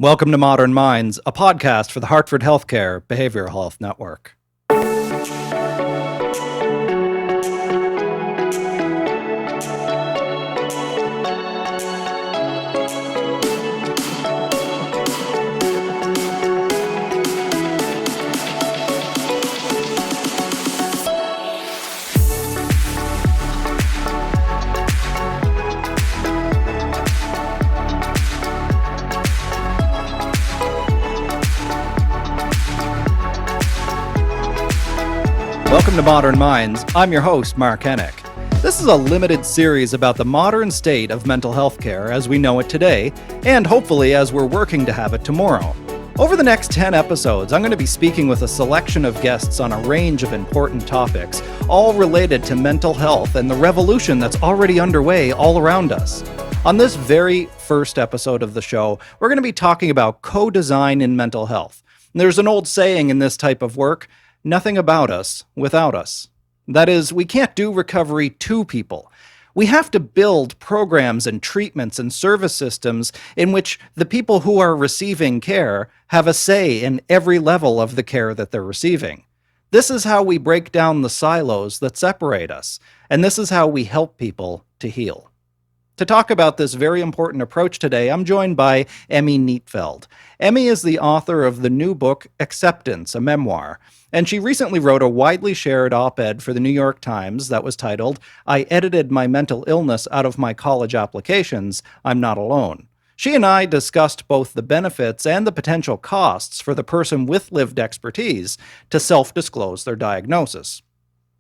Welcome to Modern Minds, a podcast for the Hartford Healthcare Behavioural Health Network. Welcome to Modern Minds. I'm your host, Mark Henick. This is a limited series about the modern state of mental health care as we know it today, and hopefully as we're working to have it tomorrow. Over the next 10 episodes, I'm going to be speaking with a selection of guests on a range of important topics, all related to mental health and the revolution that's already underway all around us. On this very first episode of the show, we're going to be talking about co-design in mental health. There's an old saying in this type of work: nothing about us without us. That is, we can't do recovery to people. We have to build programs and treatments and service systems in which the people who are receiving care have a say in every level of the care that they're receiving. This is how we break down the silos that separate us, and this is how we help people to heal. To talk about this very important approach today, I'm joined by Emi Nietfeld. Emi is the author of the new book, Acceptance, a Memoir, and she recently wrote a widely shared op-ed for the New York Times that was titled, "I Edited My Mental Illness Out of My College Applications, I'm Not Alone." She and I discussed both the benefits and the potential costs for the person with lived expertise to self-disclose their diagnosis.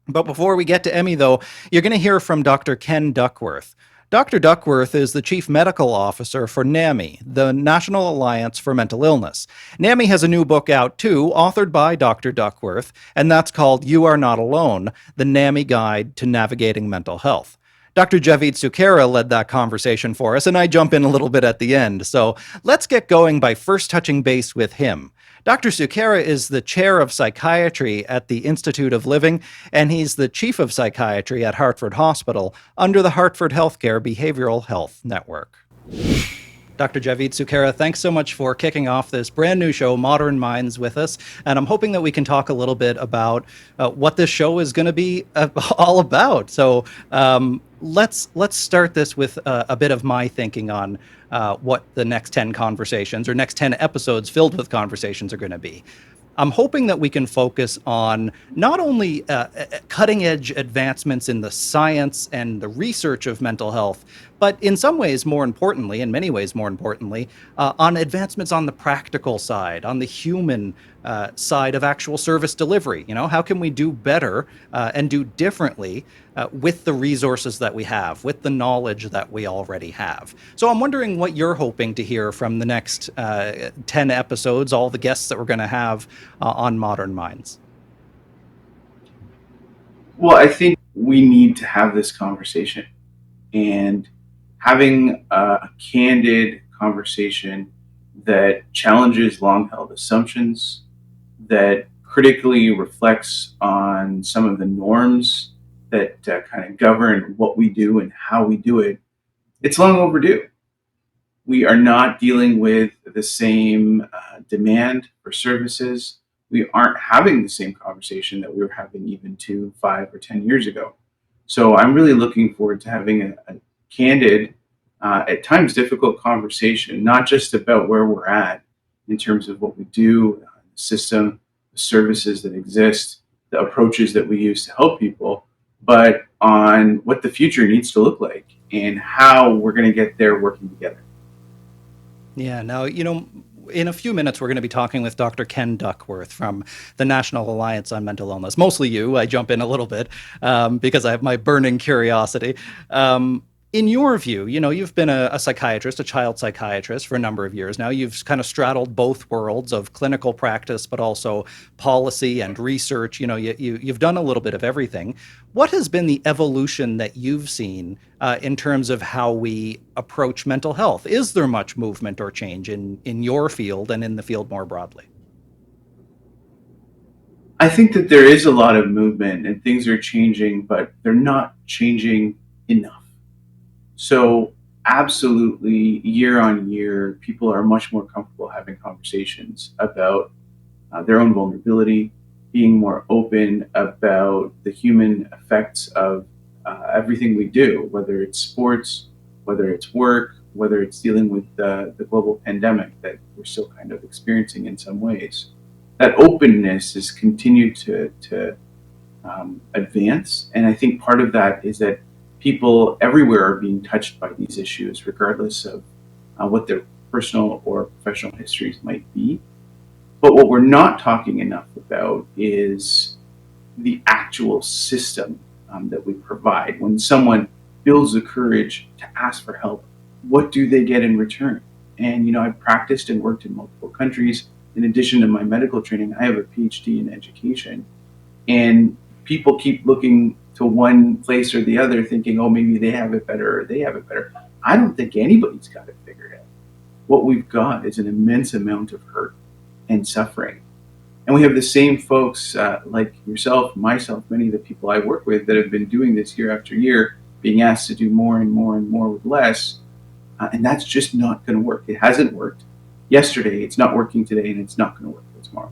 But before we get to Emi, though, you're going to hear from Dr. Ken Duckworth. Dr. Duckworth is the Chief Medical Officer for NAMI, the National Alliance for Mental Illness. NAMI has a new book out too, authored by Dr. Duckworth, and that's called You Are Not Alone, the NAMI Guide to Navigating Mental Health. Dr. Javeed Sukhera led that conversation for us, and I jump in a little bit at the end. So let's get going by first touching base with him. Dr. Sukhera is the chair of psychiatry at the Institute of Living, and he's the chief of psychiatry at Hartford Hospital under the Hartford Healthcare Behavioural Health Network. Dr. Javeed Sukhera, thanks so much for kicking off this brand new show, Modern Minds, with us. And I'm hoping that we can talk a little bit about what this show is going to be all about. So let's start this with a bit of my thinking on what the next 10 conversations or next 10 episodes filled with conversations are going to be. I'm hoping that we can focus on not only cutting edge advancements in the science and the research of mental health, but in some ways more importantly, in many ways more importantly, on advancements on the practical side, on the human side of actual service delivery. You know, how can we do better and do differently with the resources that we have, with the knowledge that we already have? So I'm wondering what you're hoping to hear from the next 10 episodes, all the guests that we're going to have on Modern Minds. Well, I think we need to have this conversation, and having a candid conversation that challenges long-held assumptions, that critically reflects on some of the norms that kind of govern what we do and how we do it, it's long overdue. We are not dealing with the same demand for services. We aren't having the same conversation that we were having even 2, 5, or 10 years ago. So I'm really looking forward to having a candid, at times difficult conversation, not just about where we're at in terms of what we do, the system, the services that exist, the approaches that we use to help people, but on what the future needs to look like and how we're going to get there working together. Yeah, now, in a few minutes, we're going to be talking with Dr. Ken Duckworth from the National Alliance on Mental Illness. Mostly you. I jump in a little bit because I have my burning curiosity. In your view, you've been a psychiatrist, a child psychiatrist for a number of years now. You've kind of straddled both worlds of clinical practice, but also policy and research. You've done a little bit of everything. What has been the evolution that you've seen in terms of how we approach mental health? Is there much movement or change in your field and in the field more broadly? I think that there is a lot of movement and things are changing, but they're not changing enough. So absolutely, year on year, people are much more comfortable having conversations about their own vulnerability, being more open about the human effects of everything we do, whether it's sports, whether it's work, whether it's dealing with the global pandemic that we're still kind of experiencing in some ways. That openness has continued to advance. And I think part of that is that people everywhere are being touched by these issues, regardless of what their personal or professional histories might be. But what we're not talking enough about is the actual system that we provide. When someone builds the courage to ask for help, what do they get in return? And, I've practiced and worked in multiple countries. In addition to my medical training, I have a PhD in education. And people keep looking to one place or the other, thinking, oh, maybe they have it better or they have it better. I don't think anybody's got it figured out. What we've got is an immense amount of hurt and suffering. And we have the same folks like yourself, myself, many of the people I work with that have been doing this year after year, being asked to do more and more and more with less. And that's just not going to work. It hasn't worked yesterday, it's not working today, and it's not going to work tomorrow.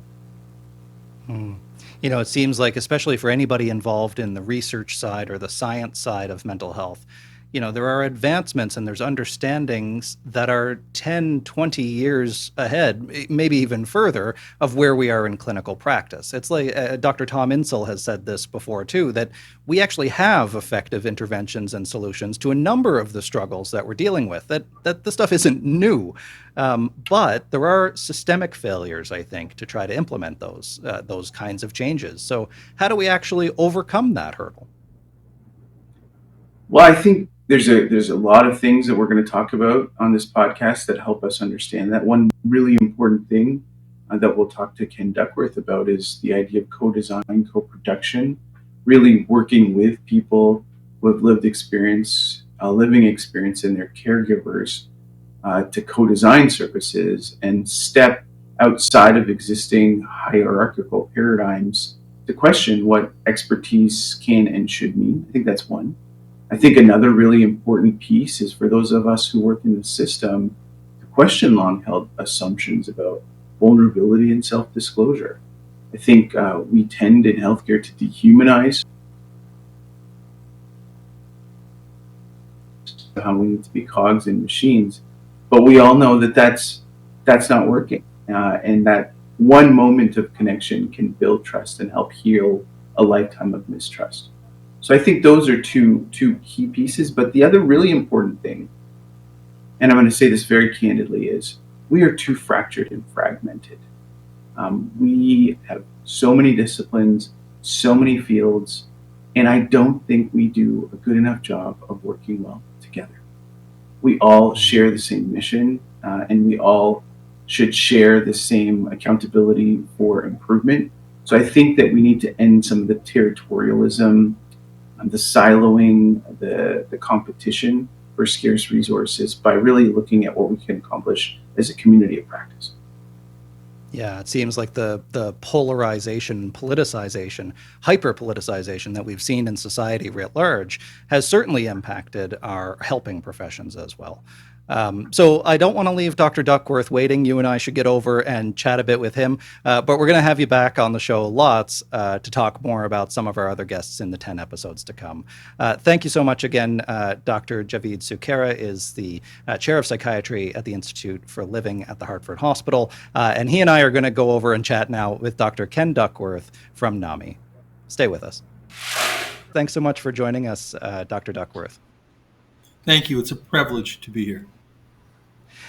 It seems like, especially for anybody involved in the research side or the science side of mental health, there are advancements and there's understandings that are 10, 20 years ahead, maybe even further, of where we are in clinical practice. It's like Dr. Tom Insel has said this before, too, that we actually have effective interventions and solutions to a number of the struggles that we're dealing with, that the stuff isn't new. But there are systemic failures, I think, to try to implement those kinds of changes. So how do we actually overcome that hurdle? Well, I think there's a lot of things that we're going to talk about on this podcast that help us understand that. One really important thing that we'll talk to Ken Duckworth about is the idea of co-design, co-production, really working with people who have lived experience, living experience, and their caregivers to co-design services and step outside of existing hierarchical paradigms to question what expertise can and should mean. I think that's one. I think another really important piece is for those of us who work in the system to question long-held assumptions about vulnerability and self-disclosure. I think we tend in healthcare to dehumanize how we need to be cogs in machines, but we all know that that's not working, and that one moment of connection can build trust and help heal a lifetime of mistrust. So I think those are two key pieces. But the other really important thing, and I'm going to say this very candidly, is we are too fractured and fragmented. We have so many disciplines, so many fields, and I don't think we do a good enough job of working well together. We all share the same mission, and we all should share the same accountability for improvement. So I think that we need to end some of the territorialism, the siloing, the competition for scarce resources by really looking at what we can accomplish as a community of practice. Yeah, it seems like the polarization, politicization, hyper-politicization that we've seen in society writ large has certainly impacted our helping professions as well. So I don't want to leave Dr. Duckworth waiting. You and I should get over and chat a bit with him. But we're going to have you back on the show lots to talk more about some of our other guests in the 10 episodes to come. Thank you so much again. Dr. Javeed Sukhera is the chair of psychiatry at the Institute for Living at the Hartford Hospital. And he and I are going to go over and chat now with Dr. Ken Duckworth from NAMI. Stay with us. Thanks so much for joining us, Dr. Duckworth. Thank you. It's a privilege to be here.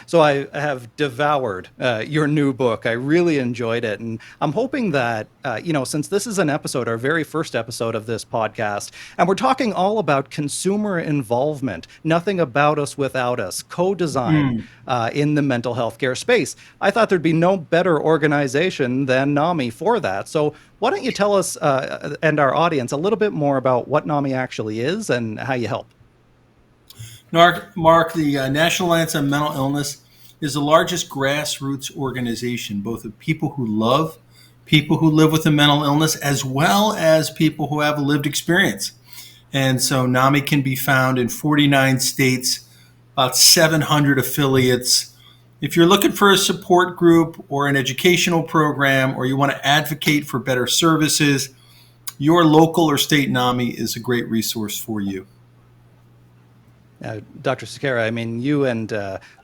So I have devoured your new book. I really enjoyed it. And I'm hoping that, since this is an episode, our very first episode of this podcast, and we're talking all about consumer involvement, nothing about us without us, co-design in the mental health care space, I thought there'd be no better organization than NAMI for that. So why don't you tell us and our audience a little bit more about what NAMI actually is and how you help? Mark, the National Alliance on Mental Illness is the largest grassroots organization, both of people who love people who live with a mental illness, as well as people who have a lived experience. And so NAMI can be found in 49 states, about 700 affiliates. If you're looking for a support group or an educational program, or you want to advocate for better services, your local or state NAMI is a great resource for you. Dr. Sukhera, I mean, you and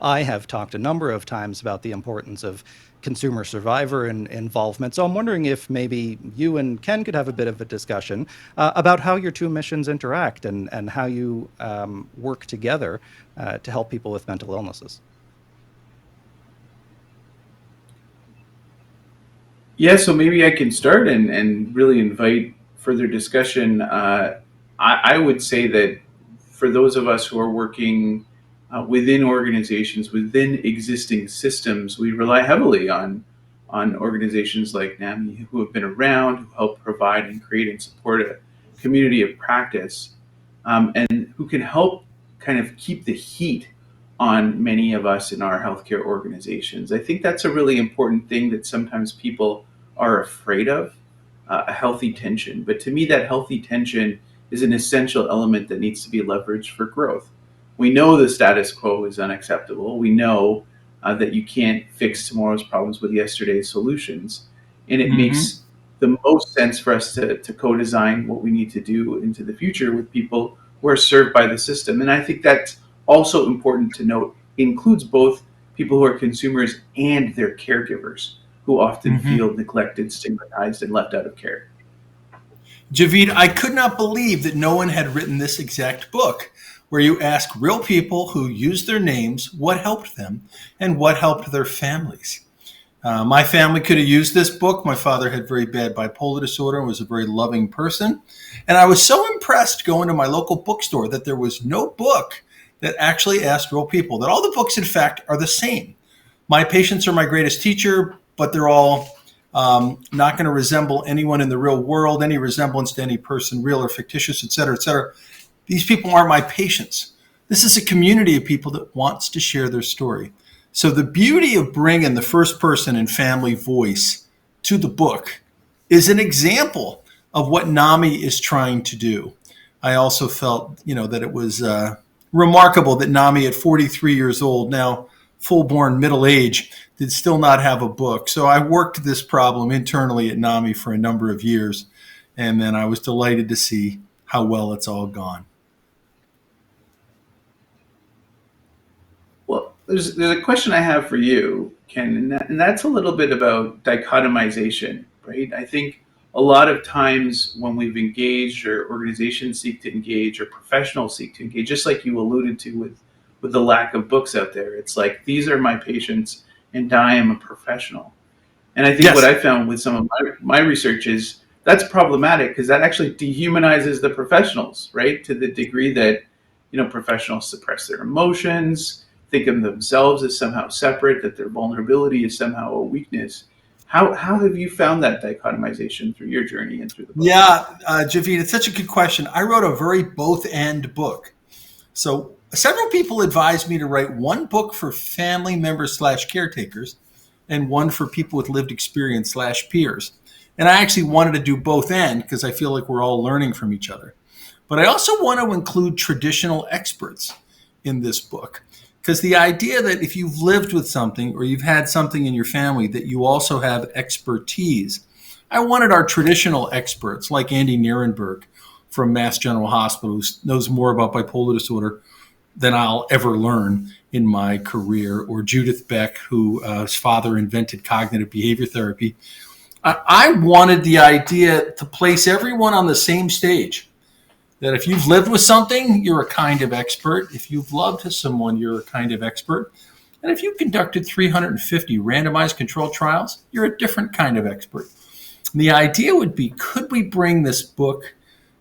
I have talked a number of times about the importance of consumer survivor involvement. So I'm wondering if maybe you and Ken could have a bit of a discussion about how your two missions interact and how you work together to help people with mental illnesses. Yeah, so maybe I can start and really invite further discussion. I would say that for those of us who are working within organizations, within existing systems, we rely heavily on organizations like NAMI who have been around, who help provide and create and support a community of practice, and who can help kind of keep the heat on many of us in our healthcare organizations. I think that's a really important thing that sometimes people are afraid of, a healthy tension. But to me, that healthy tension is an essential element that needs to be leveraged for growth. We know the status quo is unacceptable. We know that you can't fix tomorrow's problems with yesterday's solutions. And it makes the most sense for us to co-design what we need to do into the future with people who are served by the system. And I think that's also important to note, includes both people who are consumers and their caregivers, who often feel neglected, stigmatized, and left out of care. Javeed, I could not believe that no one had written this exact book, where you ask real people who used their names what helped them and what helped their families. My family could have used this book. My father had very bad bipolar disorder and was a very loving person. And I was so impressed going to my local bookstore that there was no book that actually asked real people, that all the books, in fact, are the same. My patients are my greatest teacher, but they're all not going to resemble anyone in the real world, any resemblance to any person, real or fictitious, et cetera, et cetera. These people aren't my patients. This is a community of people that wants to share their story. So the beauty of bringing the first person and family voice to the book is an example of what NAMI is trying to do. I also felt, that it was remarkable that NAMI at 43 years old, now full-born middle age, did still not have a book. So I worked this problem internally at NAMI for a number of years, and then I was delighted to see how well it's all gone. Well, there's a question I have for you, Ken, and that's a little bit about dichotomization, right? I think a lot of times when we've engaged, or organizations seek to engage, or professionals seek to engage, just like you alluded to with the lack of books out there, it's like, these are my patients and I am a professional. And I think what I found with some of my research is that's problematic, because that actually dehumanizes the professionals, right? To the degree that, professionals suppress their emotions, think of themselves as somehow separate, that their vulnerability is somehow a weakness. How have you found that dichotomization through your journey and through the book? Yeah, Javeed, it's such a good question. I wrote a very both-and book. So several people advised me to write one book for family members / caretakers and one for people with lived experience / peers. And I actually wanted to do both and, because I feel like we're all learning from each other. But I also want to include traditional experts in this book, because the idea that if you've lived with something or you've had something in your family, that you also have expertise. I wanted our traditional experts like Andy Nierenberg from Mass General Hospital, who knows more about bipolar disorder than I'll ever learn in my career, or Judith Beck, whose father invented cognitive behavior therapy. I wanted the idea to place everyone on the same stage, that if you've lived with something, you're a kind of expert. If you've loved someone, you're a kind of expert. And if you've conducted 350 randomized controlled trials, you're a different kind of expert. And the idea would be, could we bring this book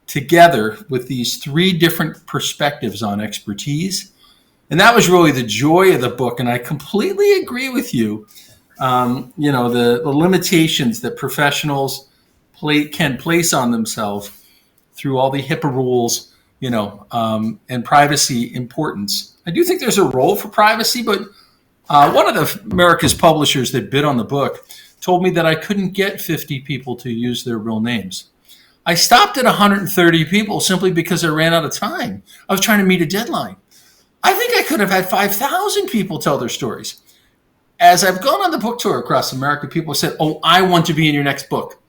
together with these three different perspectives on expertise? And that was really the joy of the book. And I completely agree with you. The limitations that professionals can place on themselves through all the HIPAA rules, and privacy importance. I do think there's a role for privacy, but one of America's publishers that bid on the book told me that I couldn't get 50 people to use their real names. I stopped at 130 people simply because I ran out of time. I was trying to meet a deadline. I think I could have had 5,000 people tell their stories. As I've gone on the book tour across America, people have said, oh, I want to be in your next book.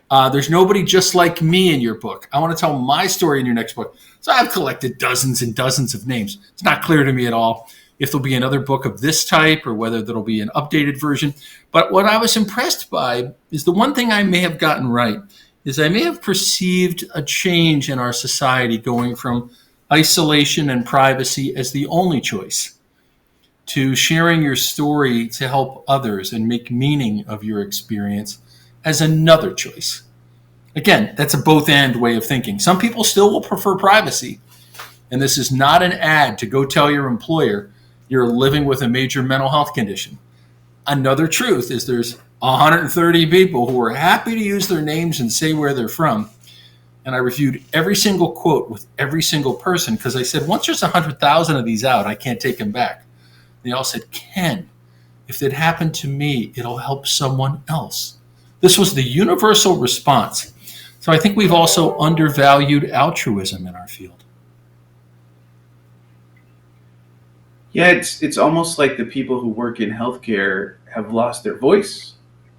There's nobody just like me in your book. I want to tell my story in your next book. So I've collected dozens and dozens of names. It's not clear to me at all if there'll be another book of this type or whether there'll be an updated version. But what I was impressed by is the one thing I may have gotten right is I may have perceived a change in our society going from isolation and privacy as the only choice to sharing your story to help others and make meaning of your experience as another choice. Again, that's a both and way of thinking. Some people still will prefer privacy. And this is not an ad to go tell your employer you're living with a major mental health condition. Another truth is there's 130 people who are happy to use their names and say where they're from. And I reviewed every single quote with every single person because I said, once there's 100,000 of these out, I can't take them back. They all said, Ken, if it happened to me, it'll help someone else. This was the universal response. So I think we've also undervalued altruism in our field. Yeah, it's almost like the people who work in healthcare have lost their voice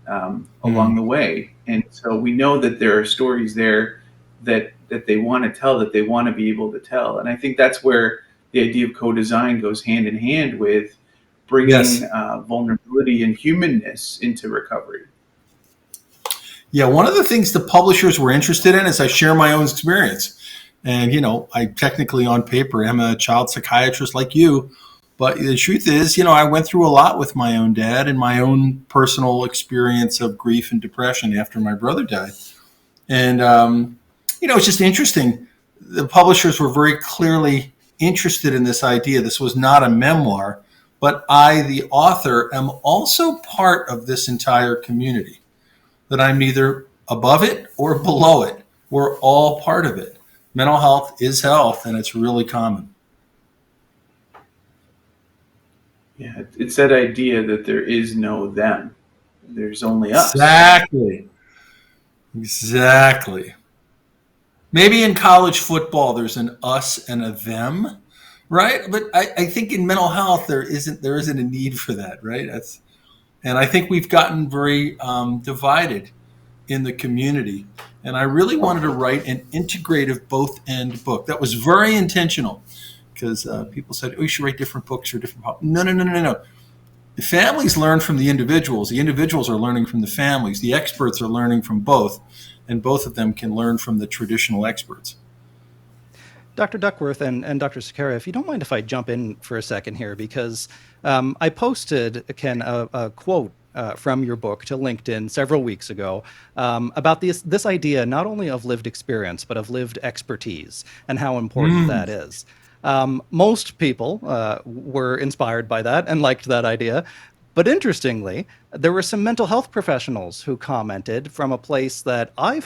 along the way. And so we know that there are stories there that they want to tell, that they want to be able to tell. And I think that's where the idea of co-design goes hand in hand with bringing vulnerability and humanness into recovery. Yeah, one of the things the publishers were interested in is I share my own experience. And, I technically on paper am a child psychiatrist like you. But the truth is, I went through a lot with my own dad and my own personal experience of grief and depression after my brother died. And, it's just interesting. The publishers were very clearly interested in this idea. This was not a memoir, but I, the author, am also part of this entire community. That I'm neither above it or below it. We're all part of it. Mental health is health, and it's really common. Yeah, it's that idea that there is no them. There's only us. Exactly. Maybe in college football, there's an us and a them, right? But I think in mental health, there isn't a need for that, right? And I think we've gotten very divided in the community. And I really wanted to write an integrative both-end book. That was very intentional because people said, oh, you should write different books for different problems. No. The families learn from the individuals. The individuals are learning from the families. The experts are learning from both. And both of them can learn from the traditional experts. Dr. Duckworth and Dr. Sukhera, if you don't mind if I jump in for a second here, because I posted, Ken, a quote from your book to LinkedIn several weeks ago about this idea not only of lived experience, but of lived expertise and how important that is. Most people were inspired by that and liked that idea. But interestingly, there were some mental health professionals who commented from a place that I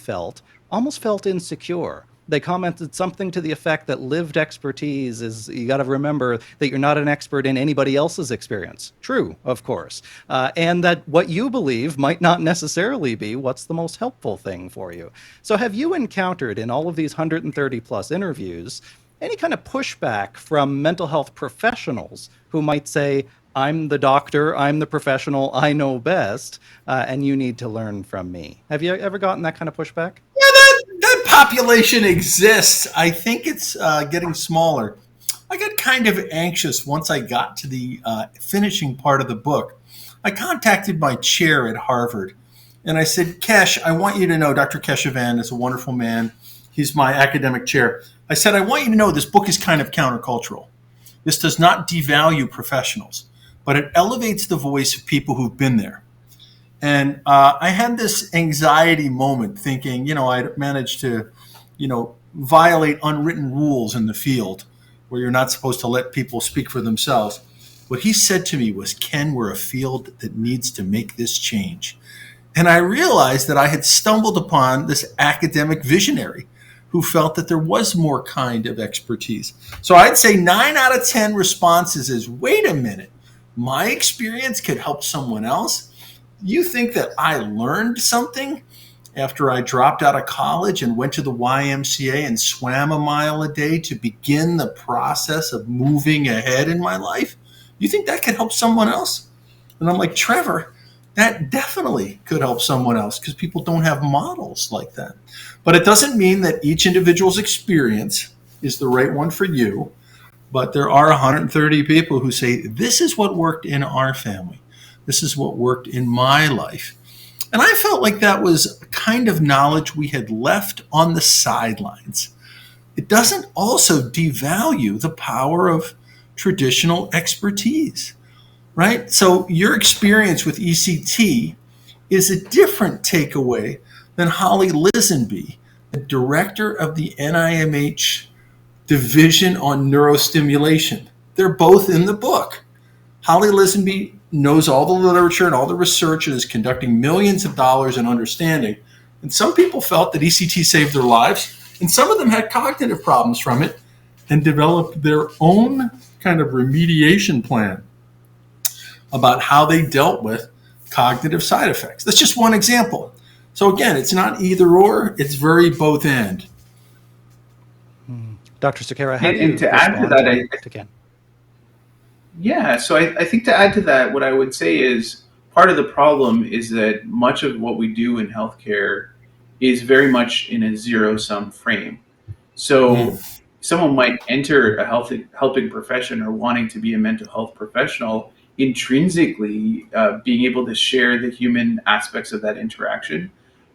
almost felt insecure. They commented something to the effect that lived expertise is, you got to remember that you're not an expert in anybody else's experience. True, of course. And that what you believe might not necessarily be what's the most helpful thing for you. So have you encountered in all of these 130 plus interviews any kind of pushback from mental health professionals who might say, I'm the doctor, I'm the professional, I know best, and you need to learn from me? Have you ever gotten that kind of pushback? Yeah, that population exists. I think it's getting smaller. I got kind of anxious once I got to the finishing part of the book. I contacted my chair at Harvard, and I said, Kesh, I want you to know, Dr. Keshavan is a wonderful man. He's my academic chair. I said, I want you to know this book is kind of countercultural. This does not devalue professionals, but it elevates the voice of people who've been there. And I had this anxiety moment thinking, I'd managed to, violate unwritten rules in the field where you're not supposed to let people speak for themselves. What he said to me was, Ken, we're a field that needs to make this change. And I realized that I had stumbled upon this academic visionary who felt that there was more kind of expertise. So I'd say 9 out of 10 responses is, wait a minute, my experience could help someone else? You think that I learned something after I dropped out of college and went to the YMCA and swam a mile a day to begin the process of moving ahead in my life? You think that could help someone else? And I'm like, Trevor, that definitely could help someone else because people don't have models like that. But it doesn't mean that each individual's experience is the right one for you. But there are 130 people who say, this is what worked in our family. This is what worked in my life. And I felt like that was a kind of knowledge we had left on the sidelines. It doesn't also devalue the power of traditional expertise, right? So your experience with ECT is a different takeaway than Holly Lisenby, the director of the NIMH Division on Neurostimulation. They're both in the book. Holly Lisenby knows all the literature and all the research and is conducting millions of dollars in understanding. And some people felt that ECT saved their lives, and some of them had cognitive problems from it and developed their own kind of remediation plan about how they dealt with cognitive side effects. That's just one example. So again, it's not either or, it's very both and. Dr. Sukhera, how And- do you and to add to respond that, to Ken? Yeah, so I think to add to that, what I would say is part of the problem is that much of what we do in healthcare is very much in a zero-sum frame. So someone might enter a helping profession or wanting to be a mental health professional intrinsically being able to share the human aspects of that interaction.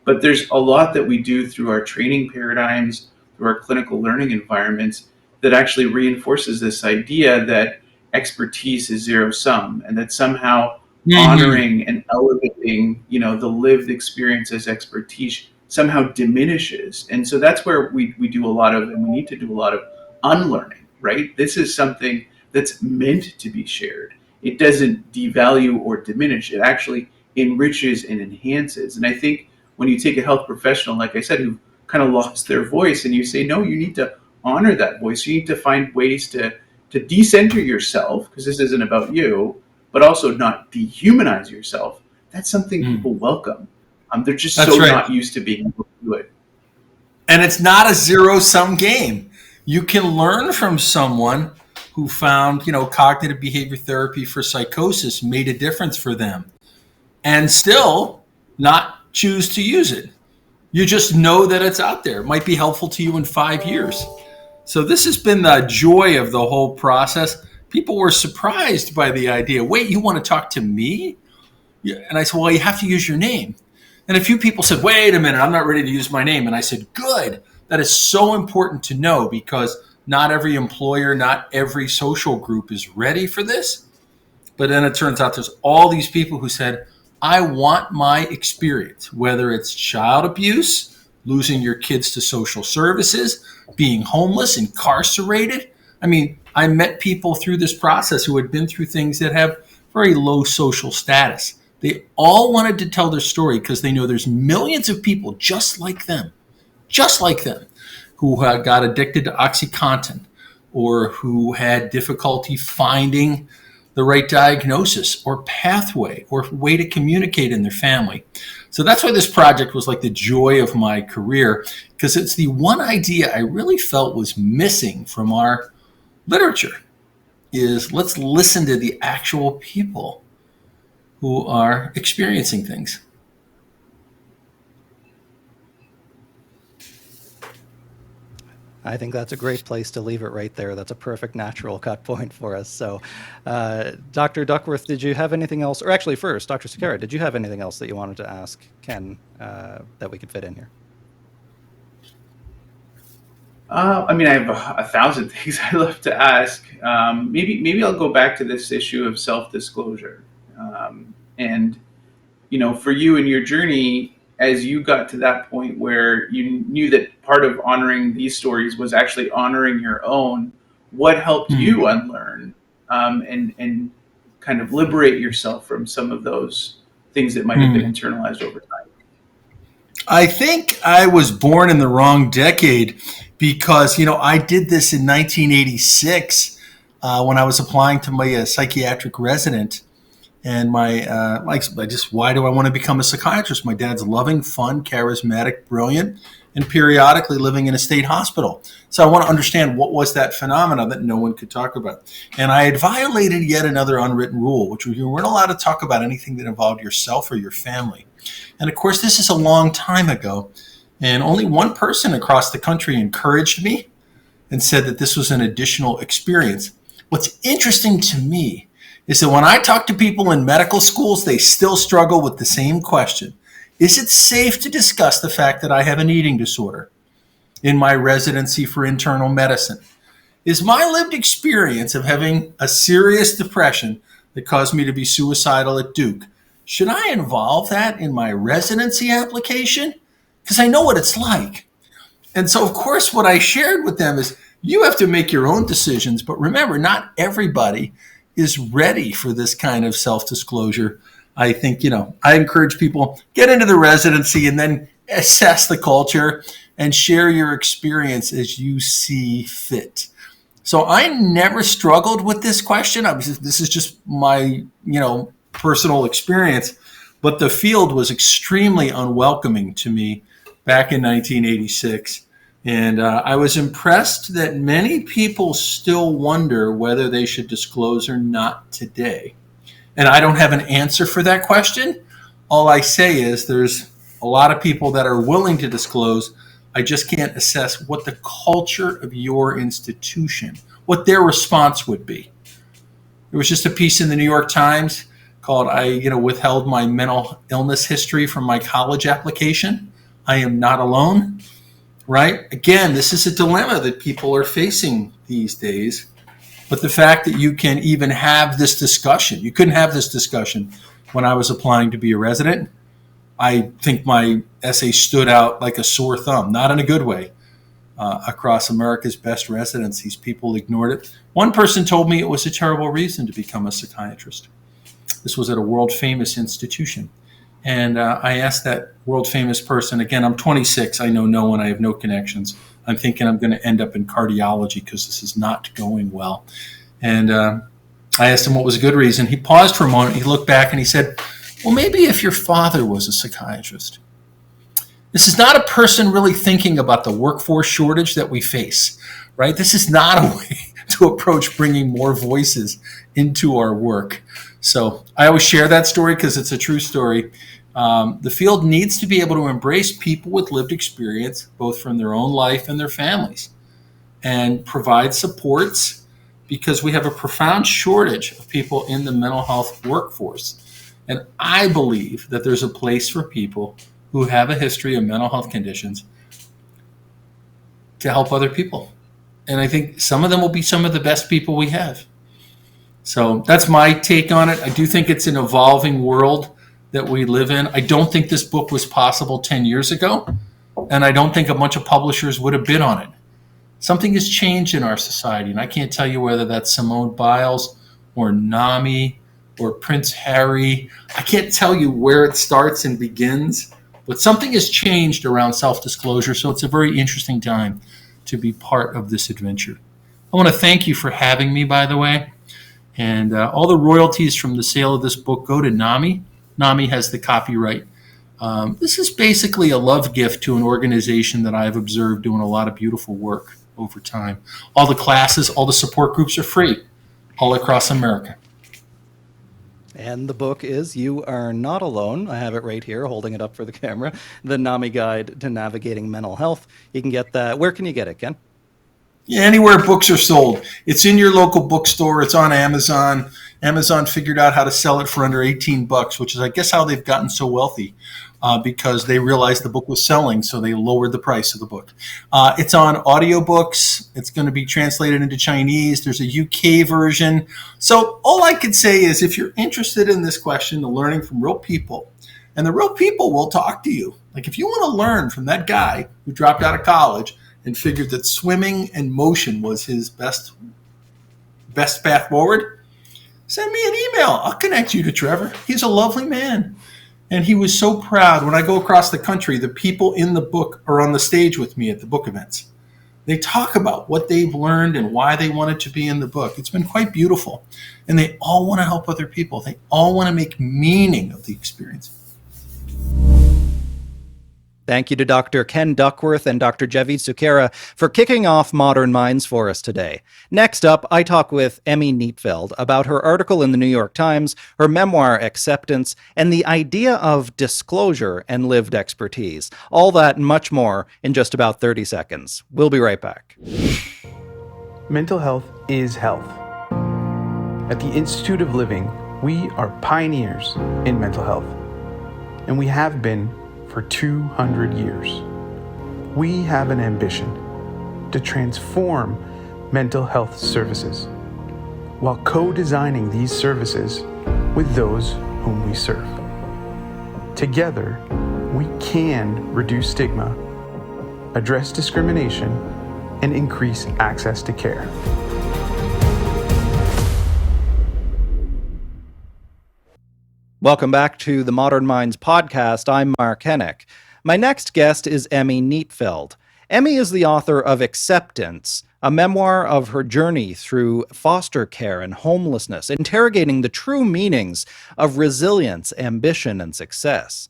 But there's a lot that we do through our training paradigms, through our clinical learning environments that actually reinforces this idea that expertise is zero sum and that somehow honoring and elevating, the lived experience as expertise somehow diminishes. And so that's where we do a lot of, and we need to do a lot of unlearning, right? This is something that's meant to be shared. It doesn't devalue or diminish. It actually enriches and enhances. And I think when you take a health professional, like I said, who kind of lost their voice and you say, no, you need to honor that voice. You need to find ways to decenter yourself, because this isn't about you, but also not dehumanize yourself. That's something people welcome. They're just not used to being able to do it. And it's not a zero-sum game. You can learn from someone who found, cognitive behavior therapy for psychosis made a difference for them and still not choose to use it. You just know that it's out there. It might be helpful to you in 5 years. So this has been the joy of the whole process. People were surprised by the idea. Wait, you want to talk to me? And I said, well, you have to use your name. And a few people said, wait a minute, I'm not ready to use my name. And I said, good. That is so important to know because not every employer, not every social group is ready for this. But then it turns out there's all these people who said, I want my experience, whether it's child abuse, losing your kids to social services, being homeless, incarcerated. I mean, I met people through this process who had been through things that have very low social status. They all wanted to tell their story because they know there's millions of people just like them, who got addicted to OxyContin or who had difficulty finding the right diagnosis or pathway or way to communicate in their family. So that's why this project was like the joy of my career, because it's the one idea I really felt was missing from our literature is let's listen to the actual people who are experiencing things. I think that's a great place to leave it right there. That's a perfect natural cut point for us. So, Dr. Duckworth, did you have anything else? Or actually, first, Dr. Sukhera, did you have anything else that you wanted to ask Ken that we could fit in here? I have 1,000 things I'd love to ask. Maybe I'll go back to this issue of self-disclosure. And for you in your journey, as you got to that point where you knew that part of honoring these stories was actually honoring your own, what helped you unlearn and kind of liberate yourself from some of those things that might have been internalized over time? I think I was born in the wrong decade because, I did this in 1986 when I was applying to my psychiatric resident. And why do I want to become a psychiatrist? My dad's loving, fun, charismatic, brilliant, and periodically living in a state hospital. So I want to understand what was that phenomena that no one could talk about. And I had violated yet another unwritten rule, which was you weren't allowed to talk about anything that involved yourself or your family. And of course, this is a long time ago. And only one person across the country encouraged me and said that this was an additional experience. What's interesting to me is that when I talk to people in medical schools, they still struggle with the same question. Is it safe to discuss the fact that I have an eating disorder in my residency for internal medicine? Is my lived experience of having a serious depression that caused me to be suicidal at Duke, should I involve that in my residency application? Because I know what it's like. And so, of course, what I shared with them is you have to make your own decisions. But remember, not everybody is ready for this kind of self-disclosure. I think, I encourage people, get into the residency and then assess the culture and share your experience as you see fit. So I never struggled with this question. This is just my, personal experience. But the field was extremely unwelcoming to me back in 1986. And I was impressed that many people still wonder whether they should disclose or not today. And I don't have an answer for that question. All I say is there's a lot of people that are willing to disclose. I just can't assess what the culture of your institution, what their response would be. There was just a piece in the New York Times called I withheld my mental illness history from my college application. I am not alone. Right? Again, this is a dilemma that people are facing these days. But the fact that you can even have this discussion, you couldn't have this discussion when I was applying to be a resident. I think my essay stood out like a sore thumb, not in a good way, across America's best residencies. People ignored it. One person told me it was a terrible reason to become a psychiatrist. This was at a world famous institution. And I asked that world famous person, again, I'm 26, I know no one, I have no connections. I'm thinking I'm going to end up in cardiology because this is not going well. And I asked him what was a good reason. He paused for a moment, he looked back and he said, well, maybe if your father was a psychiatrist. This is not a person really thinking about the workforce shortage that we face, right? This is not a way to approach bringing more voices into our work. So I always share that story because it's a true story. The field needs to be able to embrace people with lived experience, both from their own life and their families, and provide supports because we have a profound shortage of people in the mental health workforce. And I believe that there's a place for people who have a history of mental health conditions to help other people. And I think some of them will be some of the best people we have. So that's my take on it. I do think it's an evolving world that we live in. I don't think this book was possible 10 years ago, and I don't think a bunch of publishers would have bid on it. Something has changed in our society, and I can't tell you whether that's Simone Biles or NAMI or Prince Harry. I can't tell you where it starts and begins, but something has changed around self-disclosure, so it's a very interesting time to be part of this adventure. I want to thank you for having me, by the way. And all the royalties from the sale of this book go to NAMI. NAMI has the copyright. This is basically a love gift to an organization that I've observed doing a lot of beautiful work over time. All the classes, all the support groups are free all across America. And the book is You Are Not Alone. I have it right here, holding it up for the camera. The NAMI Guide to Navigating Mental Health. You can get that. Where can you get it, Ken? Yeah, anywhere books are sold. It's in your local bookstore. It's on Amazon. Amazon figured out how to sell it for under $18, which is, I guess, how they've gotten so wealthy, because they realized the book was selling, so they lowered the price of the book. It's on audiobooks. It's going to be translated into Chinese. There's a UK version. So all I could say is if you're interested in this question, the learning from real people, and the real people will talk to you. Like if you want to learn from that guy who dropped out of college and figured that swimming and motion was his best path forward, send me an email. I'll connect you to Trevor. He's a lovely man. And he was so proud. When I go across the country, the people in the book are on the stage with me at the book events. They talk about what they've learned and why they wanted to be in the book. It's been quite beautiful. And they all want to help other people. They all want to make meaning of the experience. Thank you to Dr. Ken Duckworth and Dr. Javeed Sukhera for kicking off Modern Minds for us today. Next up, I talk with Emi Nietfeld about her article in the New York Times, her memoir Acceptance, and the idea of disclosure and lived expertise. All that and much more in just about 30 seconds. We'll be right back. Mental health is health. At the Institute of Living, we are pioneers in mental health, and we have been for 200 years. We have an ambition to transform mental health services while co-designing these services with those whom we serve. Together, we can reduce stigma, address discrimination, and increase access to care. Welcome back to the Modern Minds podcast. I'm Mark Henick. My next guest is Emi Nietfeld. Emi is the author of Acceptance, a memoir of her journey through foster care and homelessness, interrogating the true meanings of resilience, ambition, and success.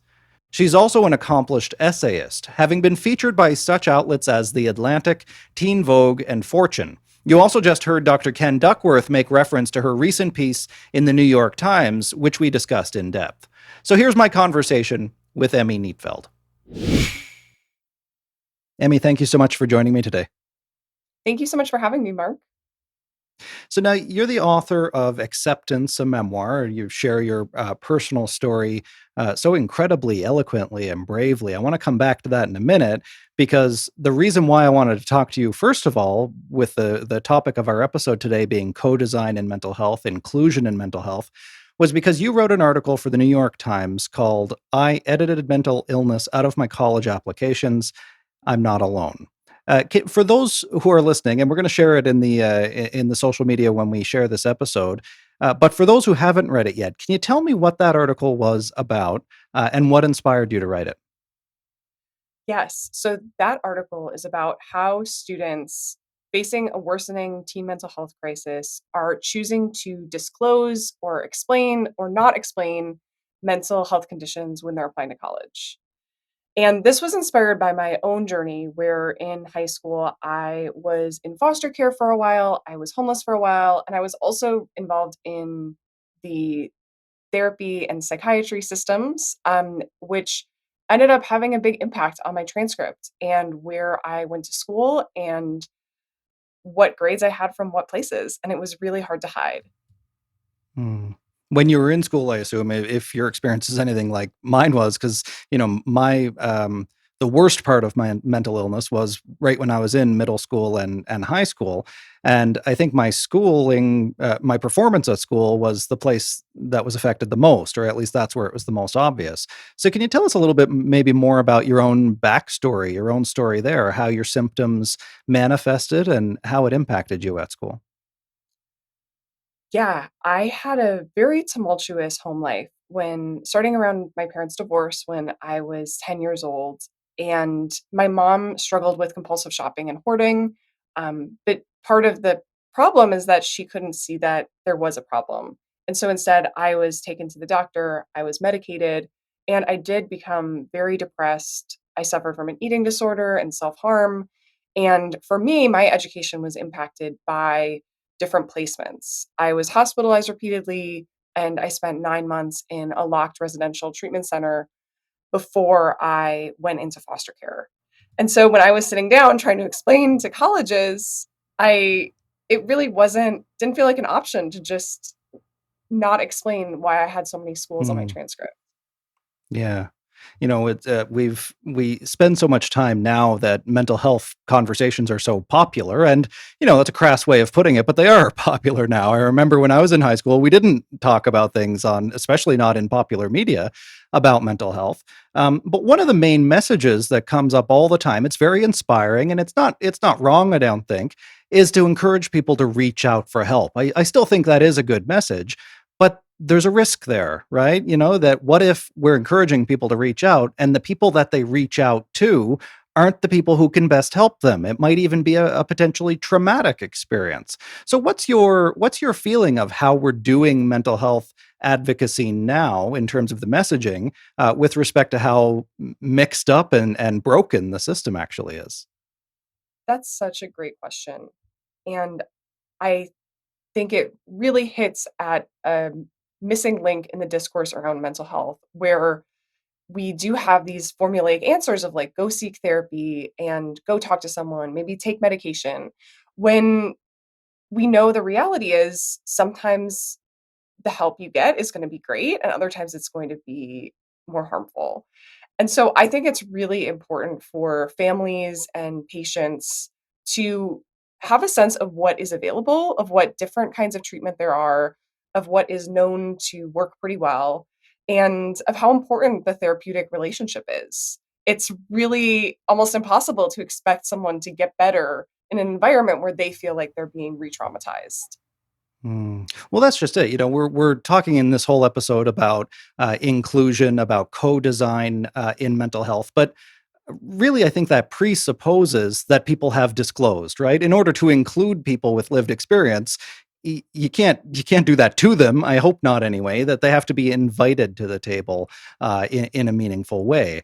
She's also an accomplished essayist, having been featured by such outlets as The Atlantic, Teen Vogue, and Fortune. You also just heard Dr. Ken Duckworth make reference to her recent piece in the New York Times, which we discussed in depth. So here's my conversation with Emi Nietfeld. Emi, thank you so much for joining me today. Thank you so much for having me, Mark. So now you're the author of Acceptance, a memoir. You share your personal story so incredibly eloquently and bravely. I want to come back to that in a minute, because the reason why I wanted to talk to you, first of all, with the topic of our episode today being co-design in mental health, inclusion in mental health, was because you wrote an article for the New York Times called "I Edited Mental Illness Out of My College Applications. I'm Not Alone." For those who are listening, and we're going to share it in the social media when we share this episode, but for those who haven't read it yet, can you tell me what that article was about and what inspired you to write it? Yes. So that article is about how students facing a worsening teen mental health crisis are choosing to disclose or explain or not explain mental health conditions when they're applying to college. And this was inspired by my own journey, where in high school, I was in foster care for a while, I was homeless for a while, and I was also involved in the therapy and psychiatry systems, which ended up having a big impact on my transcript and where I went to school and what grades I had from what places. And it was really hard to hide. Hmm. When you were in school, I assume, if your experience is anything like mine was, because my the worst part of my mental illness was right when I was in middle school and high school, and I think my schooling, my performance at school was the place that was affected the most, or at least that's where it was the most obvious. So, can you tell us a little bit, maybe more about your own backstory, your own story there, how your symptoms manifested, and how it impacted you at school? Yeah, I had a very tumultuous home life when starting around my parents' divorce when I was 10 years old. And my mom struggled with compulsive shopping and hoarding. But part of the problem is that she couldn't see that there was a problem. And so instead, I was taken to the doctor, I was medicated, and I did become very depressed. I suffered from an eating disorder and self harm. And for me, my education was impacted by different placements. I was hospitalized repeatedly, and I spent 9 months in a locked residential treatment center before I went into foster care. And so when I was sitting down trying to explain to colleges, I it really didn't feel like an option to just not explain why I had so many schools on my Hmm. transcript. Yeah. We spend so much time now that mental health conversations are so popular, and that's a crass way of putting it, but they are popular now. I remember when I was in high school, we didn't talk about things on, especially not in popular media, about mental health. But one of the main messages that comes up all the time, it's very inspiring, and it's not wrong, I don't think, is to encourage people to reach out for help. I still think that is a good message, but there's a risk there, right? That what if we're encouraging people to reach out and the people that they reach out to aren't the people who can best help them. It might even be a potentially traumatic experience. So what's your feeling of how we're doing mental health advocacy now in terms of the messaging, with respect to how mixed up and broken the system actually is? That's such a great question. And I think it really hits at a missing link in the discourse around mental health, where we do have these formulaic answers of like, go seek therapy and go talk to someone, maybe take medication. When we know the reality is sometimes the help you get is going to be great, and other times it's going to be more harmful. And so I think it's really important for families and patients to have a sense of what is available, of what different kinds of treatment there are, of what is known to work pretty well, and of how important the therapeutic relationship is. It's really almost impossible to expect someone to get better in an environment where they feel like they're being re traumatized. Well, that's just it. We're talking in this whole episode about inclusion, about co-design in mental health, but really, I think that presupposes that people have disclosed, right? In order to include people with lived experience, you can't do that to them. I hope not, anyway. That they have to be invited to the table in a meaningful way.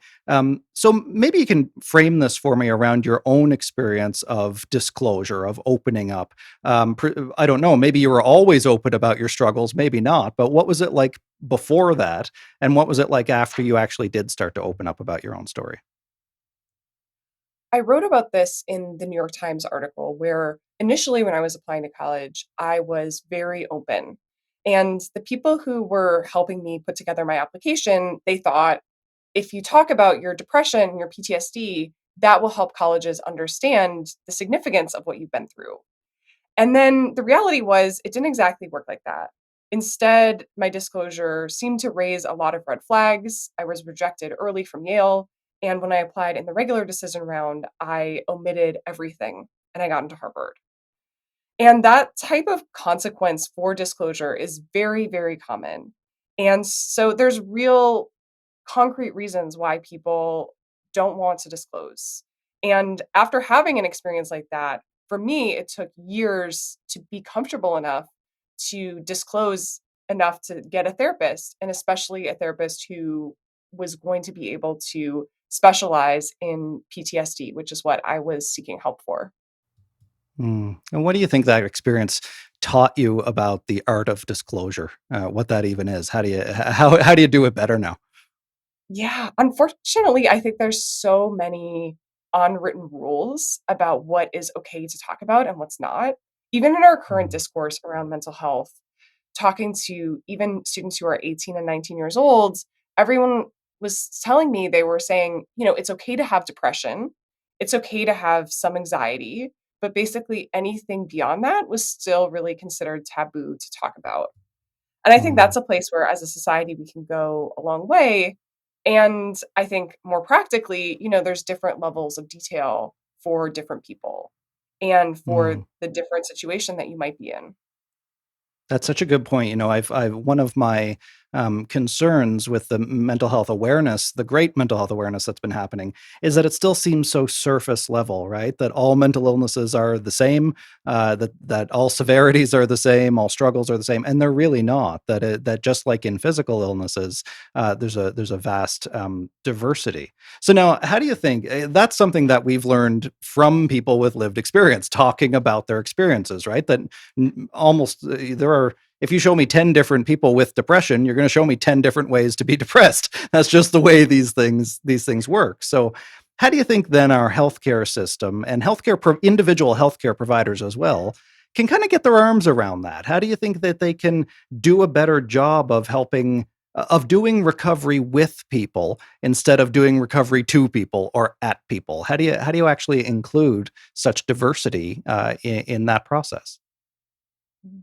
So maybe you can frame this for me around your own experience of disclosure, of opening up. I don't know. Maybe you were always open about your struggles, maybe not. But what was it like before that, and what was it like after you actually did start to open up about your own story? I wrote about this in the New York Times article where initially, when I was applying to college, I was very open. And the people who were helping me put together my application, they thought if you talk about your depression and your PTSD, that will help colleges understand the significance of what you've been through. And then the reality was, it didn't exactly work like that. Instead, my disclosure seemed to raise a lot of red flags. I was rejected early from Yale. And when I applied in the regular decision round, I omitted everything and I got into Harvard. And that type of consequence for disclosure is very, very common. And so there's real concrete reasons why people don't want to disclose. And after having an experience like that, for me, it took years to be comfortable enough to disclose enough to get a therapist, and especially a therapist who was going to be able to specialize in PTSD, which is what I was seeking help for. And what do you think that experience taught you about the art of disclosure? What that even is? How do you do it better now? Yeah, unfortunately, I think there's so many unwritten rules about what is okay to talk about and what's not. Even in our current Mm, discourse around mental health, talking to even students who are 18 and 19 years old, everyone was telling me, they were saying, it's okay to have depression, it's okay to have some anxiety, but basically anything beyond that was still really considered taboo to talk about. And I think mm, that's a place where, as a society, we can go a long way. And I think more practically, there's different levels of detail for different people and for mm. the different situation that you might be in. That's such a good point. I've one of my concerns with the mental health awareness, the great mental health awareness that's been happening, is that it still seems so surface level, right? That all mental illnesses are the same, that all severities are the same, all struggles are the same, and they're really not. That just like in physical illnesses, there's a vast diversity. So now, how do you think that's something that we've learned from people with lived experience, talking about their experiences, right? That almost there are if you show me 10 different people with depression, you're going to show me 10 different ways to be depressed. That's just the way these things work. So how do you think then our healthcare system and individual healthcare providers as well can kind of get their arms around that? How do you think that they can do a better job of helping of doing recovery with people instead of doing recovery to people or at people? How do you actually include such diversity in that process? Mm.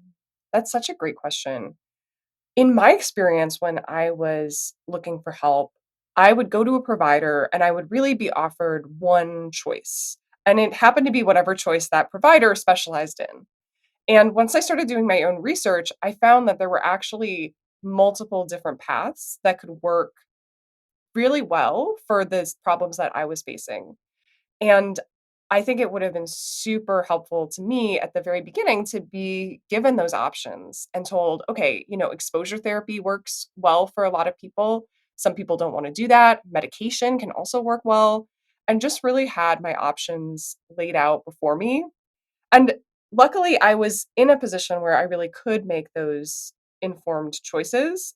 That's such a great question. In my experience, when I was looking for help, I would go to a provider and I would really be offered one choice. And it happened to be whatever choice that provider specialized in. And once I started doing my own research, I found that there were actually multiple different paths that could work really well for the problems that I was facing. And I think it would have been super helpful to me at the very beginning to be given those options and told, okay, exposure therapy works well for a lot of people. Some people don't want to do that. Medication can also work well. And just really had my options laid out before me. And luckily, I was in a position where I really could make those informed choices.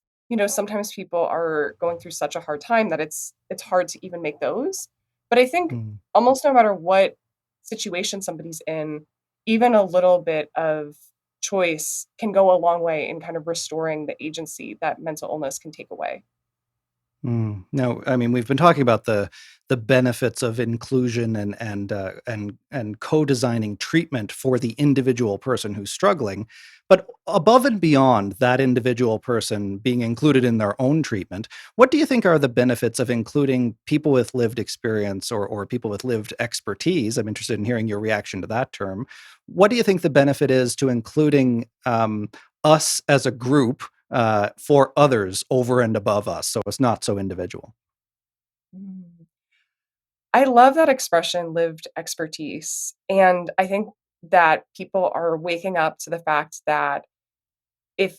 Sometimes people are going through such a hard time that it's hard to even make those. But I think Mm. almost no matter what situation somebody's in, even a little bit of choice can go a long way in kind of restoring the agency that mental illness can take away. No, I mean we've been talking about the benefits of inclusion and co-designing treatment for the individual person who's struggling, but above and beyond that individual person being included in their own treatment, what do you think are the benefits of including people with lived experience or people with lived expertise? I'm interested in hearing your reaction to that term. What do you think the benefit is to including us as a group for others over and above us, so it's not so individual? Mm. I love that expression, lived expertise. And I think that people are waking up to the fact that if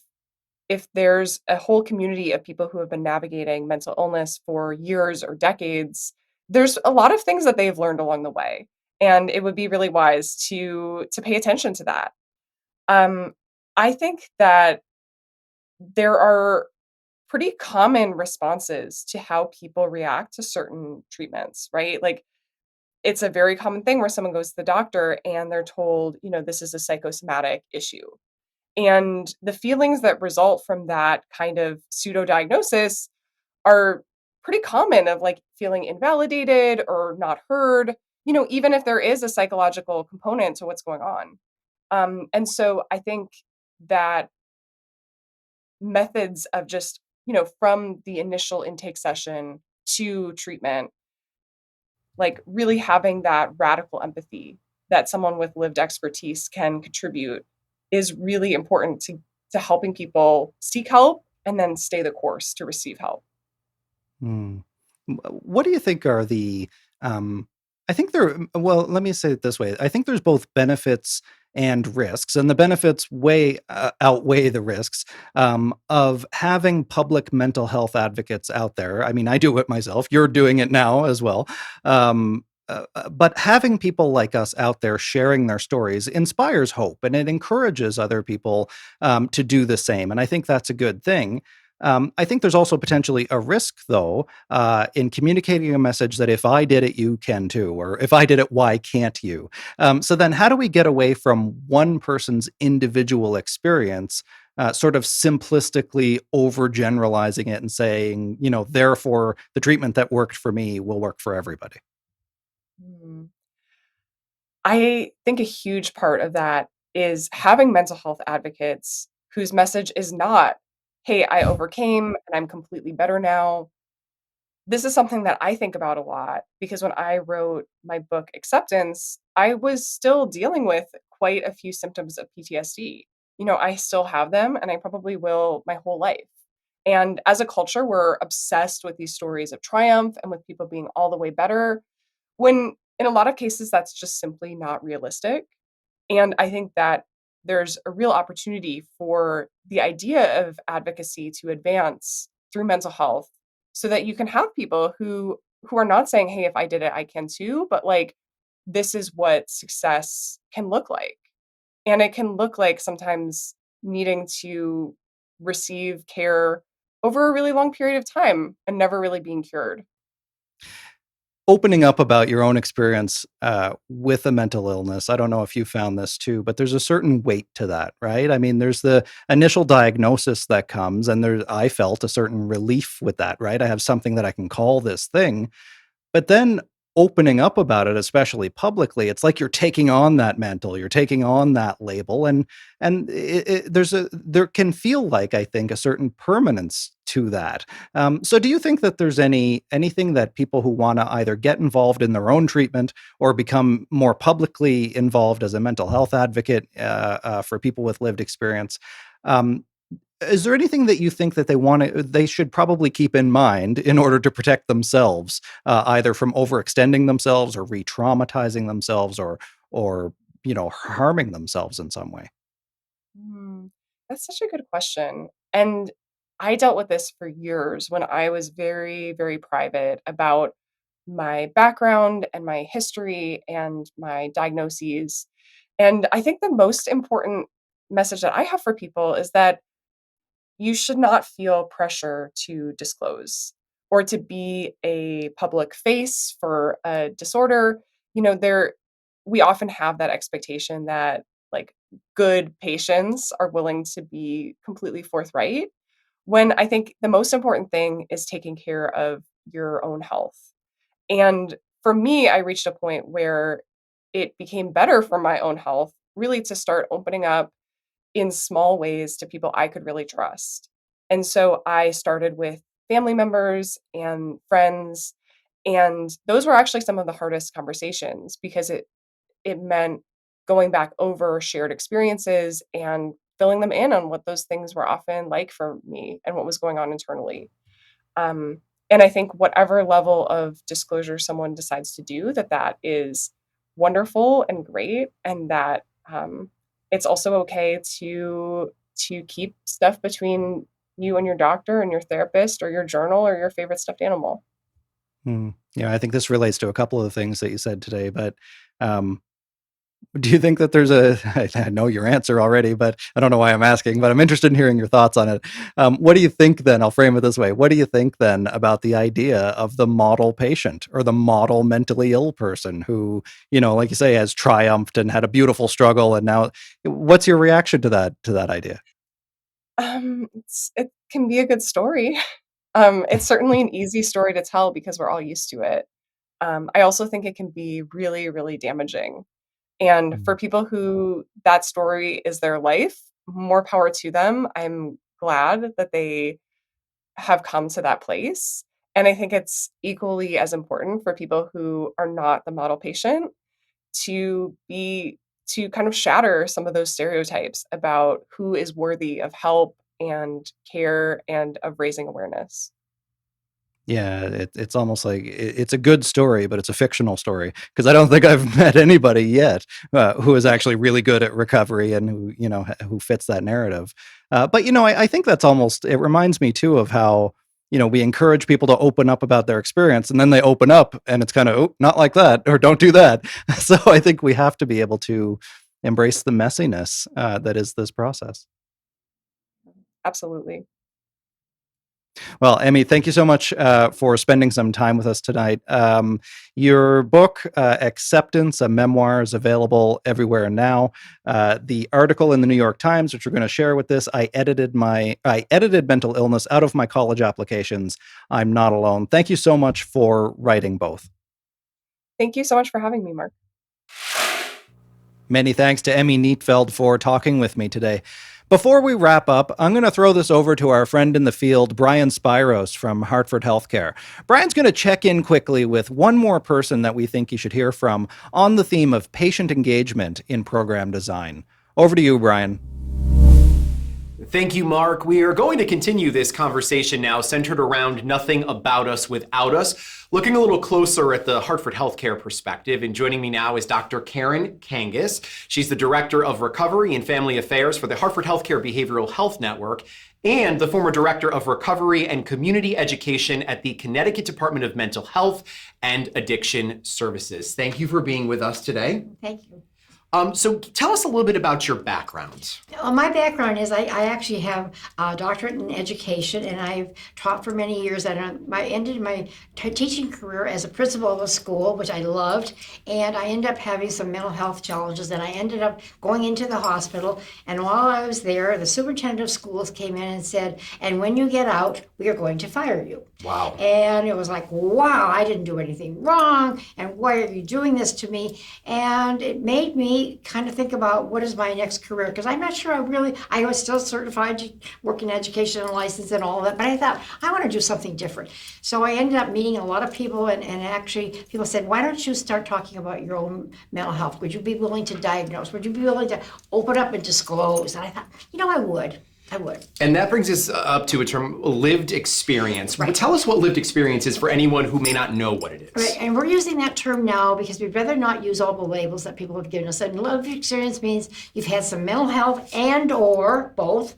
if there's a whole community of people who have been navigating mental illness for years or decades, there's a lot of things that they've learned along the way. And it would be really wise to pay attention to that. Um, I think that there are pretty common responses to how people react to certain treatments, right? Like it's a very common thing where someone goes to the doctor and they're told, this is a psychosomatic issue. And the feelings that result from that kind of pseudo diagnosis are pretty common of like feeling invalidated or not heard, even if there is a psychological component to what's going on. And so I think that methods of just, from the initial intake session to treatment, like really having that radical empathy that someone with lived expertise can contribute is really important to helping people seek help and then stay the course to receive help. Hmm. What do you think are the I think well, let me say it this way. I think there's both benefits and risks, and the benefits way outweigh the risks of having public mental health advocates out there. I mean, I do it myself. You're doing it now as well. But having people like us out there sharing their stories inspires hope and it encourages other people to do the same. And I think that's a good thing. I think there's also potentially a risk, though, in communicating a message that if I did it, you can too, or if I did it, why can't you? So then, how do we get away from one person's individual experience, sort of simplistically overgeneralizing it and saying, therefore, the treatment that worked for me will work for everybody? Mm. I think a huge part of that is having mental health advocates whose message is not, hey, I overcame and I'm completely better now. This is something that I think about a lot because when I wrote my book Acceptance, I was still dealing with quite a few symptoms of PTSD. I still have them and I probably will my whole life. And as a culture, we're obsessed with these stories of triumph and with people being all the way better, when in a lot of cases, that's just simply not realistic. And I think that there's a real opportunity for the idea of advocacy to advance through mental health so that you can have people who are not saying, "Hey, if I did it, I can too," but like this is what success can look like. And it can look like sometimes needing to receive care over a really long period of time and never really being cured. Opening up about your own experience with a mental illness. I don't know if you found this too, but there's a certain weight to that, right? I mean, there's the initial diagnosis that comes, and I felt a certain relief with that, right? I have something that I can call this thing. But then opening up about it, especially publicly, it's like you're taking on that mantle, you're taking on that label, and there can feel like, I think, a certain permanence to that. So, do you think that there's anything that people who want to either get involved in their own treatment or become more publicly involved as a mental health advocate for people with lived experience? Um, Is there anything that you think that they should probably keep in mind in order to protect themselves, either from overextending themselves or re-traumatizing themselves or harming themselves in some way? Hmm, that's such a good question. And I dealt with this for years when I was very, very private about my background and my history and my diagnoses. And I think the most important message that I have for people is that you should not feel pressure to disclose or to be a public face for a disorder. There we often have that expectation that like good patients are willing to be completely forthright when I think the most important thing is taking care of your own health. And for me, I reached a point where it became better for my own health really to start opening up in small ways to people I could really trust. And so I started with family members and friends, and those were actually some of the hardest conversations because it meant going back over shared experiences and filling them in on what those things were often like for me and what was going on internally. Um, and I think whatever level of disclosure someone decides to do, that is wonderful and great, and that it's also okay to keep stuff between you and your doctor and your therapist or your journal or your favorite stuffed animal. Yeah, I think this relates to a couple of the things that you said today, but um, do you think that there's a I know your answer already, but I don't know why I'm asking, but I'm interested in hearing your thoughts on it. What do you think then? I'll frame it this way. What do you think then about the idea of the model patient or the model mentally ill person who, like you say, has triumphed and had a beautiful struggle and now what's your reaction to that idea? It can be a good story. It's certainly an easy story to tell because we're all used to it. I also think it can be really, really damaging. And for Mm. people who that story is their life, more power to them. I'm glad that they have come to that place. And I think it's equally as important for people who are not the model patient to be to kind of shatter some of those stereotypes about who is worthy of help and care and of raising awareness. Yeah, it's almost like it's a good story, but it's a fictional story because I don't think I've met anybody yet who is actually really good at recovery and who who fits that narrative. But I think that's almost it reminds me too of how we encourage people to open up about their experience, and then they open up, and it's kind of not like that or don't do that. So I think we have to be able to embrace the messiness that is this process. Absolutely. Well, Emmy, thank you so much for spending some time with us tonight. Your book, Acceptance, a memoir, is available everywhere now. The article in the New York Times, which we're going to share with this, I edited mental illness out of my college applications. I'm not alone. Thank you so much for writing both. Thank you so much for having me, Mark. Many thanks to Emi Nietfeld for talking with me today. Before we wrap up, I'm going to throw this over to our friend in the field, Bryan Spyros from Hartford Healthcare. Bryan's going to check in quickly with one more person that we think you should hear from on the theme of patient engagement in program design. Over to you, Bryan. Thank you, Mark. We are going to continue this conversation now centered around nothing about us without us, looking a little closer at the Hartford Healthcare perspective. And joining me now is Dr. Karen Kangas. She's the Director of Recovery and Family Affairs for the Hartford Healthcare Behavioral Health Network and the former Director of Recovery and Community Education at the Connecticut Department of Mental Health and Addiction Services. Thank you for being with us today. Thank you. So tell us a little bit about your background. Well, my background is I actually have a doctorate in education, and I've taught for many years. And I ended my teaching career as a principal of a school, which I loved. And I ended up having some mental health challenges, and I ended up going into the hospital. And while I was there, the superintendent of schools came in and said, "And when you get out, we are going to fire you." Wow. And it was like, wow, I didn't do anything wrong, and why are you doing this to me? And it made me kind of think about what is my next career, because I'm not sure I was still certified to work in education and license and all of that, but I thought, I want to do something different. So I ended up meeting a lot of people, and actually people said, why don't you start talking about your own mental health? Would you be willing to diagnose? Would you be willing to open up and disclose? And I thought, I would. I would. And that brings us up to a term, lived experience. Right. Tell us what lived experience is for anyone who may not know what it is. Right, and we're using that term now because we'd rather not use all the labels that people have given us. And lived experience means you've had some mental health and or both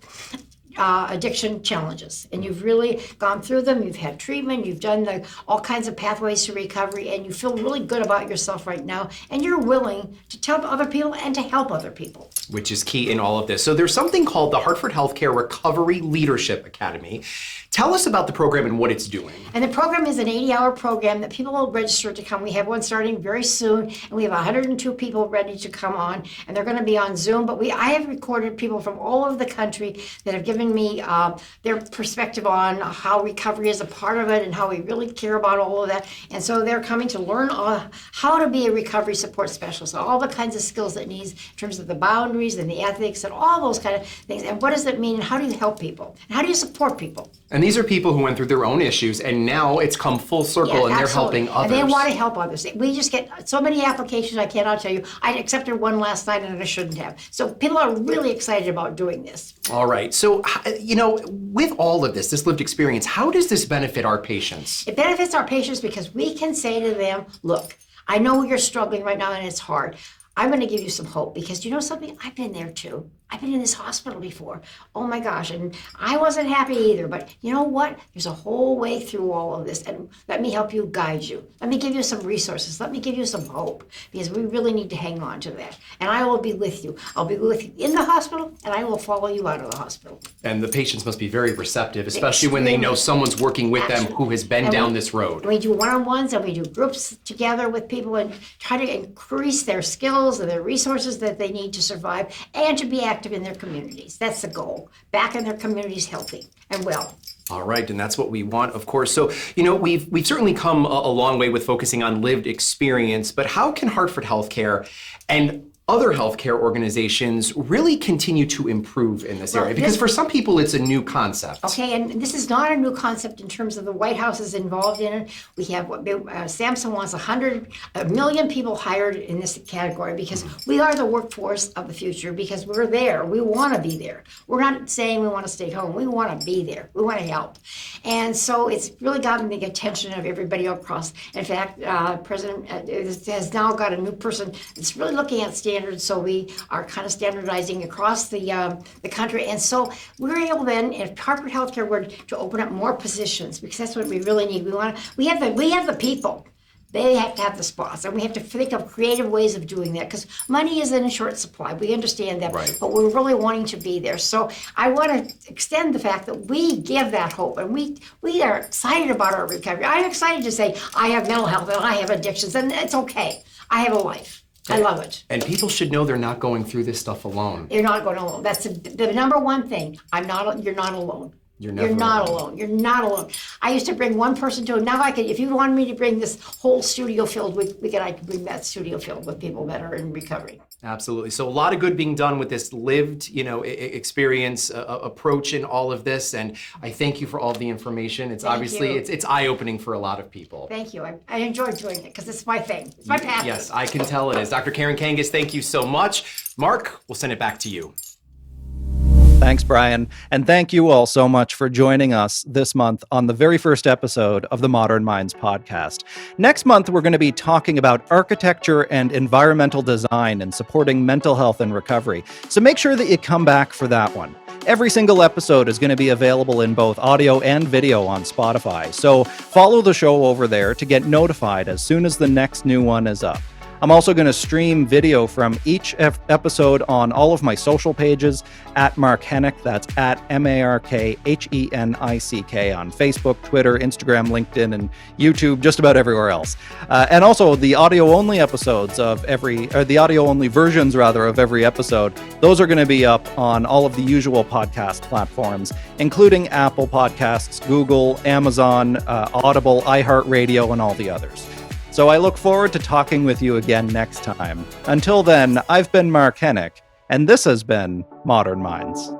addiction challenges, and you've really gone through them. You've had treatment, you've done all kinds of pathways to recovery, and you feel really good about yourself right now, and you're willing to tell other people and to help other people. Which is key in all of this. So there's something called the Hartford Healthcare Recovery Leadership Academy. Tell us about the program and what it's doing. And the program is an 80-hour program that people will register to come. We have one starting very soon, and we have 102 people ready to come on, and they're going to be on Zoom. But I have recorded people from all over the country that have given me their perspective on how recovery is a part of it and how we really care about all of that. And so they're coming to learn how to be a recovery support specialist, all the kinds of skills that needs in terms of the boundaries and the ethics and all those kind of things. And what does it mean? And how do you help people? And how do you support people? And these are people who went through their own issues, and now it's come full circle, and they're helping others. And they want to help others. We just get so many applications, I cannot tell you. I accepted one last night, and I shouldn't have. So people are really excited about doing this. All right. So, with all of this lived experience, how does this benefit our patients? It benefits our patients because we can say to them, look, I know you're struggling right now, and it's hard. I'm going to give you some hope because you know something? I've been there too. I've been in this hospital before. Oh my gosh, and I wasn't happy either, but you know what? There's a whole way through all of this, and let me help you, guide you. Let me give you some resources. Let me give you some hope, because we really need to hang on to that. And I will be with you. I'll be with you in the hospital, and I will follow you out of the hospital. And the patients must be very receptive, especially when they know someone's working with them who has been down this road. We do one-on-ones, and we do groups together with people and try to increase their skills and their resources that they need to survive and to be active in their communities. That's the goal. Back in their communities healthy and well. All right, and that's what we want, of course. So, we've certainly come a long way with focusing on lived experience, but how can Hartford Healthcare and other healthcare organizations really continue to improve in this area? Because for some people, it's a new concept. Okay, and this is not a new concept in terms of the White House is involved in it. We have, Samson wants 1 million people hired in this category because we are the workforce of the future, because we're there. We want to be there. We're not saying we want to stay home. We want to be there. We want to help. And so it's really gotten the attention of everybody across. In fact, President has now got a new person that's really looking at standards, so we are kind of standardizing across the country. And so we're able then, if Hartford Healthcare were to open up more positions, because that's what we really need. We have the people. They have to have the spots, and we have to think of creative ways of doing that, because money is in short supply. We understand that, right. But we're really wanting to be there. So I want to extend the fact that we give that hope, and we are excited about our recovery. I'm excited to say I have mental health and I have addictions, and it's okay. I have a life. I love it. And people should know they're not going through this stuff alone. You're not going alone. That's the number one thing. You're not alone. You're not alone. You're not alone. I used to bring one person to it. Now I can, if you wanted me to bring this whole studio filled with, I can bring that studio filled with people that are in recovery. Absolutely. So a lot of good being done with this lived, experience approach in all of this. And I thank you for all of the information. It's it's eye-opening for a lot of people. Thank you. I enjoy doing it because it's my thing. It's my passion. Yes, I can tell it is. Dr. Karen Kangas, thank you so much. Mark, we'll send it back to you. Thanks, Bryan. And thank you all so much for joining us this month on the very first episode of the Modern Minds podcast. Next month, we're going to be talking about architecture and environmental design and supporting mental health and recovery. So make sure that you come back for that one. Every single episode is going to be available in both audio and video on Spotify. So follow the show over there to get notified as soon as the next new one is up. I'm also going to stream video from each episode on all of my social pages at Mark Henick. That's at MarkHenick on Facebook, Twitter, Instagram, LinkedIn, and YouTube, just about everywhere else. And also the audio-only episodes of the audio-only versions of every episode, those are going to be up on all of the usual podcast platforms, including Apple Podcasts, Google, Amazon, Audible, iHeartRadio, and all the others. So I look forward to talking with you again next time. Until then, I've been Mark Henick, and this has been Modern Minds.